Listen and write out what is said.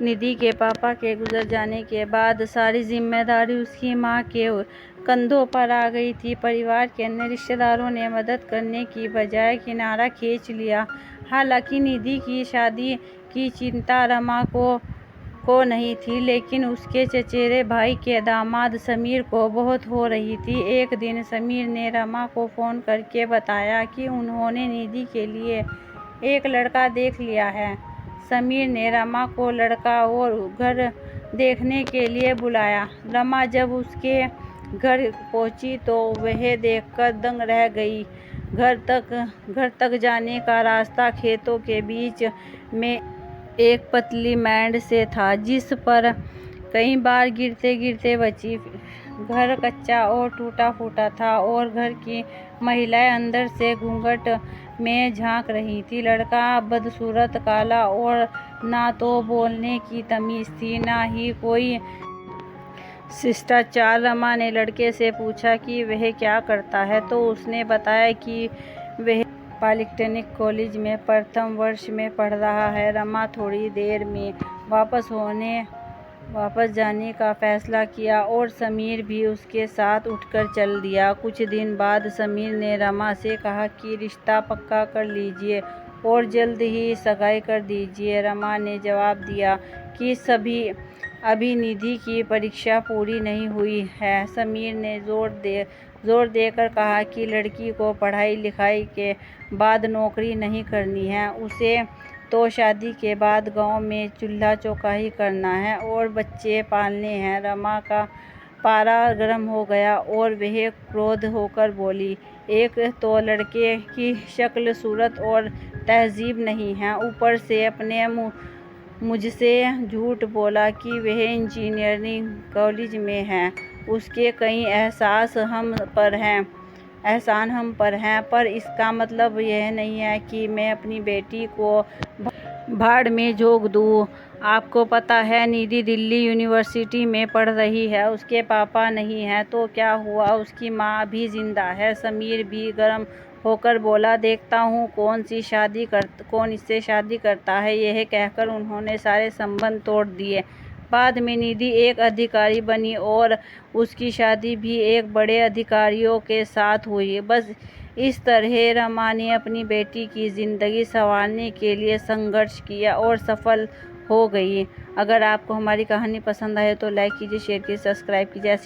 निधि के पापा के गुजर जाने के बाद सारी जिम्मेदारी उसकी मां के कंधों पर आ गई थी। परिवार के अन्य रिश्तेदारों ने मदद करने की बजाय किनारा खींच लिया। हालांकि निधि की शादी की चिंता रमा को नहीं थी, लेकिन उसके चचेरे भाई के दामाद समीर को बहुत हो रही थी। एक दिन समीर ने रमा को फोन करके बताया कि उन्होंने निधि के लिए एक लड़का देख लिया है। समीर ने रमा को लड़का और घर देखने के लिए बुलाया। रमा जब उसके घर पहुंची तो वह देखकर दंग रह गई। घर तक जाने का रास्ता खेतों के बीच में एक पतली मैंड से था, जिस पर कई बार गिरते गिरते बची। घर कच्चा और टूटा फूटा था और घर की महिलाएं अंदर से घूंघट में झांक रही थी। लड़का बदसूरत, काला और ना तो बोलने की तमीज थी, ना ही कोई शिष्टाचार। रमा ने लड़के से पूछा कि वह क्या करता है, तो उसने बताया कि वह पॉलिटेक्निक कॉलेज में प्रथम वर्ष में पढ़ रहा है। रमा थोड़ी देर में वापस जाने का फैसला किया और समीर भी उसके साथ उठकर चल दिया। कुछ दिन बाद समीर ने रमा से कहा कि रिश्ता पक्का कर लीजिए और जल्द ही सगाई कर दीजिए। रमा ने जवाब दिया कि अभी निधि की परीक्षा पूरी नहीं हुई है। समीर ने जोर देकर कहा कि लड़की को पढ़ाई लिखाई के बाद नौकरी नहीं करनी है, उसे तो शादी के बाद गांव में चूल्हा चौका करना है और बच्चे पालने हैं। रमा का पारा गर्म हो गया और वह क्रोध होकर बोली, एक तो लड़के की शक्ल सूरत और तहजीब नहीं है, ऊपर से अपने मुझसे झूठ बोला कि वह इंजीनियरिंग कॉलेज में है। उसके कई एहसान हम पर हैं, पर इसका मतलब यह नहीं है कि मैं अपनी बेटी को भाड़ में झोंक दूं। आपको पता है निधि दिल्ली यूनिवर्सिटी में पढ़ रही है, उसके पापा नहीं है तो क्या हुआ, उसकी माँ भी जिंदा है। समीर भी गर्म होकर बोला, देखता हूँ कौन इससे शादी करता है। यह कहकर उन्होंने सारे संबंध तोड़ दिए। बाद में निधि एक अधिकारी बनी और उसकी शादी भी एक बड़े अधिकारियों के साथ हुई। बस इस तरह रमा ने अपनी बेटी की जिंदगी संवारने के लिए संघर्ष किया और सफल हो गई। अगर आपको हमारी कहानी पसंद आए तो लाइक कीजिए, शेयर कीजिए, सब्सक्राइब कीजिए।